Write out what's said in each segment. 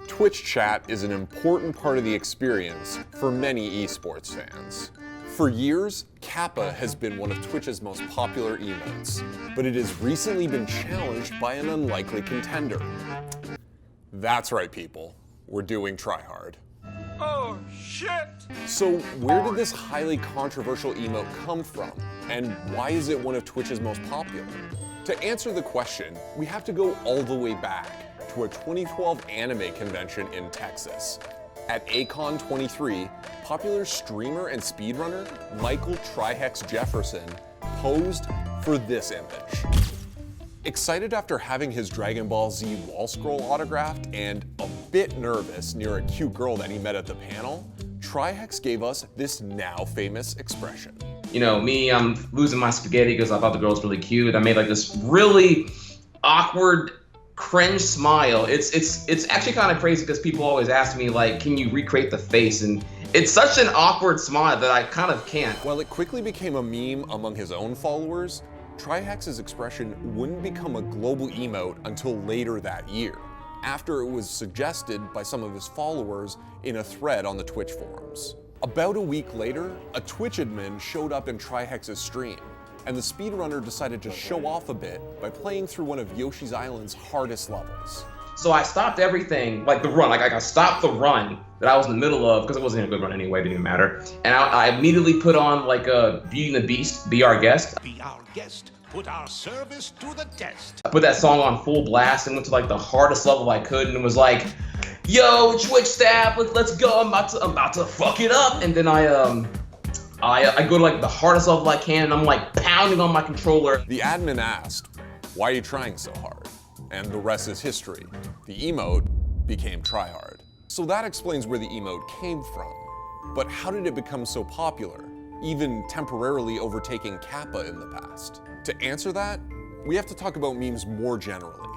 Twitch chat is an important part of the experience for many esports fans. For years, Kappa has been one of Twitch's most popular emotes, but it has recently been challenged by an unlikely contender. That's right, people. We're doing TriHard. Oh, shit! So where did this highly controversial emote come from? And why is it one of Twitch's most popular? To answer the question, we have to go all the way back to a 2012 anime convention in Texas. At ACON 23, popular streamer and speedrunner Michael TriHard Jefferson posed for this image. Excited after having his Dragon Ball Z wall scroll autographed and a bit nervous near a cute girl that he met at the panel, TriHard gave us this now famous expression. You know, me, I'm losing my spaghetti because I thought the girl was really cute. I made like this really awkward, cringe smile. It's actually kind of crazy because people always ask me like, can you recreate the face? And it's such an awkward smile that I kind of can't. While it quickly became a meme among his own followers, TriHard's expression wouldn't become a global emote until later that year, after it was suggested by some of his followers in a thread on the Twitch forums. About a week later, a Twitch admin showed up in TriHard's stream, and the speedrunner decided to show off a bit by playing through one of Yoshi's Island's hardest levels. So I stopped everything, like the run, like I stopped the run that I was in the middle of, because it wasn't a good run anyway, it didn't even matter. And I immediately put on like a Beauty and the Beast, Be Our Guest. Be our guest, put our service to the test. I put that song on full blast and went to like the hardest level I could, and it was like, yo, Twitch staff, let's go, I'm about to fuck it up. And then I go to like the hardest level I can, and I'm like pounding on my controller. The admin asked, why are you trying so hard? And the rest is history. The emote became TriHard. So that explains where the emote came from. But how did it become so popular, even temporarily overtaking Kappa in the past? To answer that, we have to talk about memes more generally.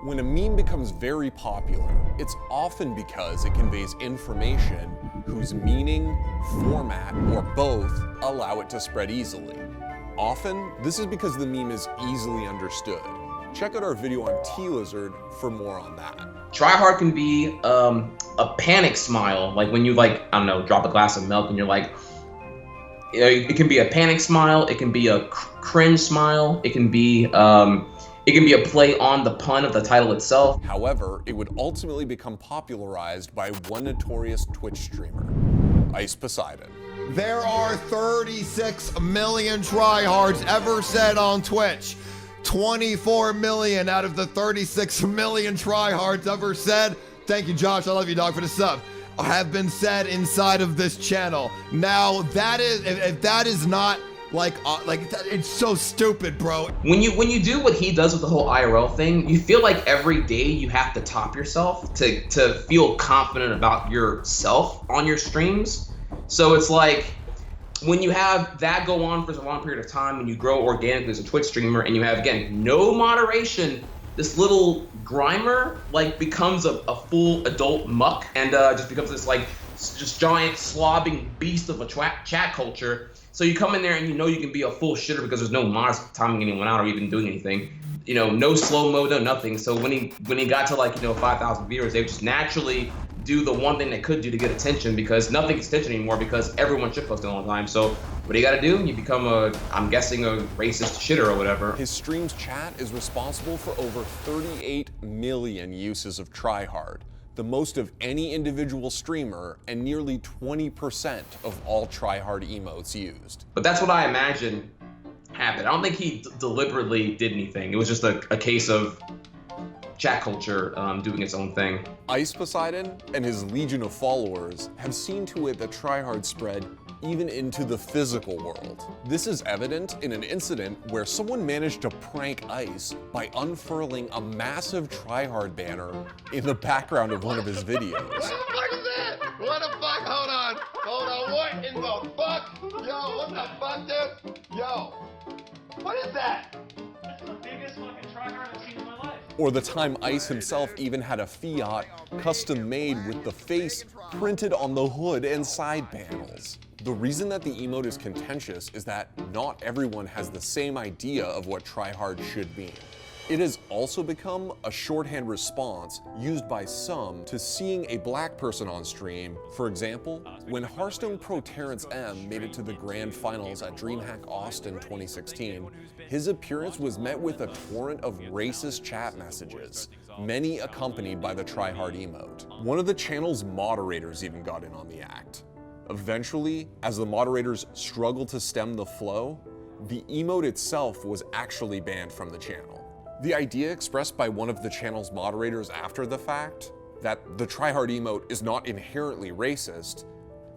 When a meme becomes very popular, it's often because it conveys information whose meaning, format, or both allow it to spread easily. Often, this is because the meme is easily understood. Check out our video on T-Lizard for more on that. TriHard can be a panic smile, like when you like, I don't know, drop a glass of milk and you're like, you know, it can be a panic smile, it can be a cringe smile, it can be a play on the pun of the title itself. However, it would ultimately become popularized by one notorious Twitch streamer, Ice Poseidon. There are 36 million TriHards ever said on Twitch. 24 million out of the 36 million TriHards ever said, thank you Josh, I love you dog for the sub, have been said inside of this channel. Now that is, if that is not like it's so stupid, bro. When you do what he does with the whole IRL thing, you feel like every day you have to top yourself to feel confident about yourself on your streams. So it's like, when you have that go on for a long period of time and you grow organically as a Twitch streamer and you have, again, no moderation, this little grimer like becomes a full adult muck and just becomes this like just giant slobbing beast of a chat culture. So you come in there and you know you can be a full shitter because there's no mods timing anyone out or even doing anything. You know, no slow-mo, no nothing. So when he got to like, you know, 5,000 viewers, they would just naturally do the one thing they could do to get attention, because nothing gets attention anymore because everyone shitposting all the time. So what do you gotta do? You become I'm guessing a racist shitter or whatever. His stream's chat is responsible for over 38 million uses of TriHard, the most of any individual streamer and nearly 20% of all TriHard emotes used. But that's what I imagine happened. I don't think he deliberately did anything. It was just a case of chat culture doing its own thing. Ice Poseidon and his legion of followers have seen to it that TriHard spread even into the physical world. This is evident in an incident where someone managed to prank Ice by unfurling a massive TriHard banner in the background of one of his videos. What the fuck is that? What the fuck? Hold on, what in the fuck? Yo, what the fuck, dude? Yo, what is that? That's the biggest fucking TriHard I've seen in my life. Or the time Ice himself even had a Fiat custom made with the face printed on the hood and side panels. The reason that the emote is contentious is that not everyone has the same idea of what TriHard should mean. It has also become a shorthand response used by some to seeing a black person on stream. For example, when Hearthstone pro Terrence M made it to the grand finals at DreamHack Austin 2016, his appearance was met with a torrent of racist chat messages, many accompanied by the TriHard emote. One of the channel's moderators even got in on the act. Eventually, as the moderators struggled to stem the flow, the emote itself was actually banned from the channel. The idea expressed by one of the channel's moderators after the fact, that the TriHard emote is not inherently racist,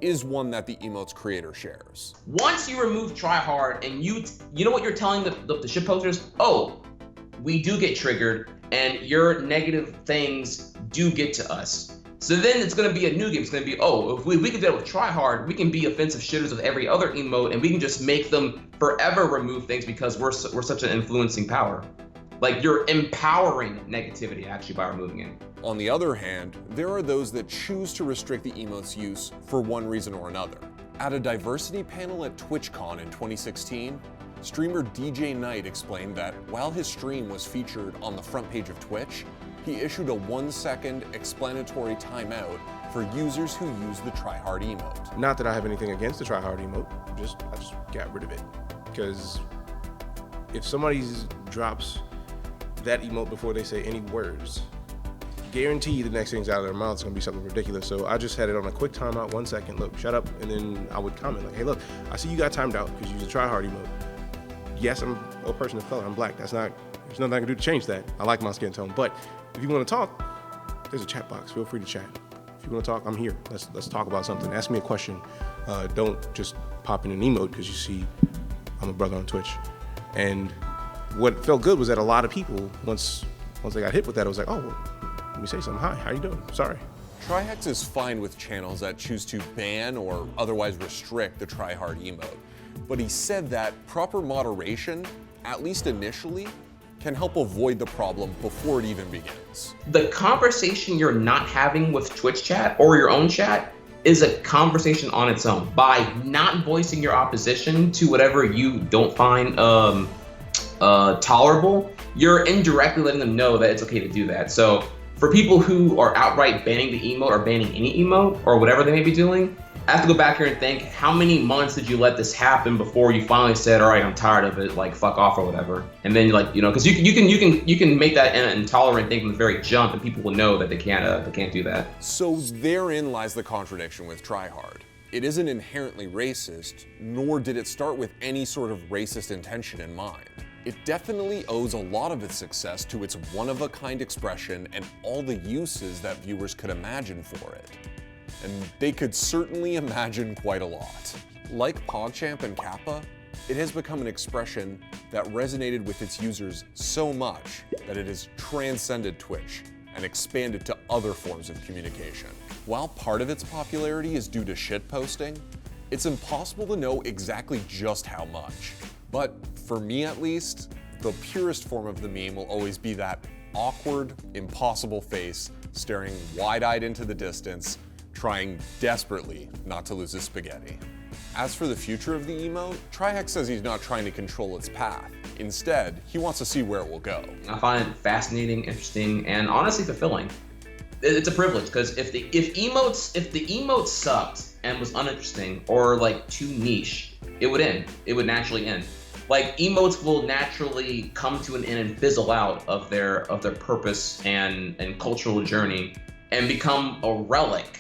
is one that the emote's creator shares. Once you remove TriHard and you know what you're telling the shitposters? Oh, we do get triggered and your negative things do get to us. So then it's gonna be a new game. It's gonna be, oh, if we can do that with TriHard, we can be offensive shitters with every other emote and we can just make them forever remove things because we're such an influencing power. Like, you're empowering negativity actually by removing it. On the other hand, there are those that choose to restrict the emote's use for one reason or another. At a diversity panel at Twitchcon in 2016, streamer DJ Knight explained that while his stream was featured on the front page of Twitch, he issued a 1-second explanatory timeout for users who use the TriHard emote. Not that I have anything against the TriHard emote, I just got rid of it. Because if somebody drops that emote before they say any words, guarantee the next thing's out of their mouth is gonna be something ridiculous. So I just had it on a quick timeout, 1 second, look, shut up, and then I would comment like, hey look, I see you got timed out because you use a TriHard emote. Yes, I'm a person of color, I'm black, there's nothing I can do to change that. I like my skin tone, but if you wanna talk, there's a chat box, feel free to chat. If you wanna talk, I'm here, let's talk about something. Ask me a question, don't just pop in an emote because you see I'm a brother on Twitch. And what felt good was that a lot of people, once they got hit with that, it was like, oh, well, let me say something. Hi, how you doing? Sorry. TriHard is fine with channels that choose to ban or otherwise restrict the TriHard emote, but he said that proper moderation, at least initially, can help avoid the problem before it even begins. The conversation you're not having with Twitch chat or your own chat is a conversation on its own. By not voicing your opposition to whatever you don't find tolerable, you're indirectly letting them know that it's okay to do that. So for people who are outright banning the emote or banning any emote or whatever they may be doing, I have to go back here and think, how many months did you let this happen before you finally said, all right, I'm tired of it, like fuck off or whatever? And then like, you know, because you can make that an intolerant thing from the very jump, and people will know that they can't do that. So therein lies the contradiction with TriHard. It isn't inherently racist, nor did it start with any sort of racist intention in mind. It definitely owes a lot of its success to its one-of-a-kind expression and all the uses that viewers could imagine for it. And they could certainly imagine quite a lot. Like PogChamp and Kappa, it has become an expression that resonated with its users so much that it has transcended Twitch and expanded to other forms of communication. While part of its popularity is due to shitposting, it's impossible to know exactly just how much. But for me at least, the purest form of the meme will always be that awkward, impossible face staring wide-eyed into the distance, trying desperately not to lose his spaghetti. As for the future of the emote, TriHard says he's not trying to control its path. Instead, he wants to see where it will go. I find it fascinating, interesting, and honestly fulfilling. It's a privilege, because if the emote sucked and was uninteresting or like too niche, it would end. It would naturally end. Like, emotes will naturally come to an end and fizzle out of their purpose and cultural journey and become a relic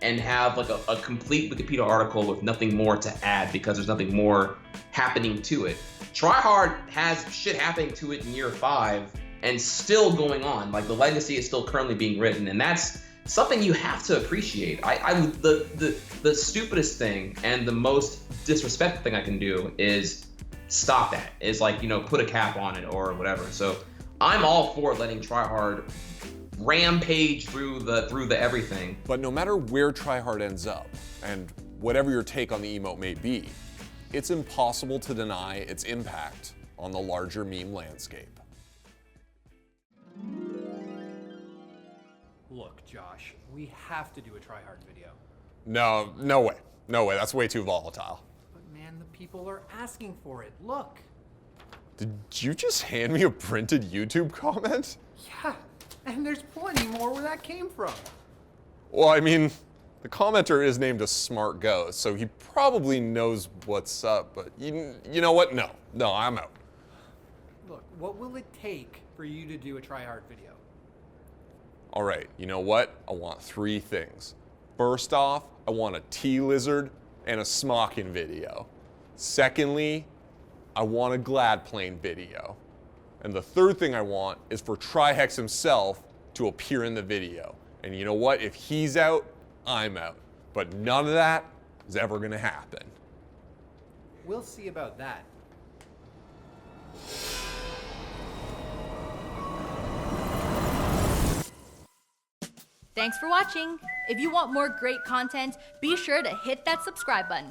and have like a complete Wikipedia article with nothing more to add because there's nothing more happening to it. TriHard has shit happening to it in year 5 and still going on. Like, the legacy is still currently being written, and that's something you have to appreciate. The stupidest thing and the most disrespectful thing I can do is stop that. Is like, you know, put a cap on it or whatever. So I'm all for letting TriHard rampage through the everything. But no matter where TriHard ends up, and whatever your take on the emote may be, it's impossible to deny its impact on the larger meme landscape. Look, Josh, we have to do a TriHard video. No way. No way, that's way too volatile. But man, the people are asking for it. Look. Did you just hand me a printed YouTube comment? Yeah, and there's plenty more where that came from. Well, I mean, the commenter is named a smart ghost, so he probably knows what's up, but you know what? No, I'm out. Look, what will it take for you to do a TriHard video? All right, you know what? I want 3 things. First off, I want a T-lizard and a smocking video. Secondly, I want a glad plane video. And the third thing I want is for TriHex himself to appear in the video. And you know what? If he's out, I'm out. But none of that is ever gonna happen. We'll see about that. Thanks for watching. If you want more great content, be sure to hit that subscribe button.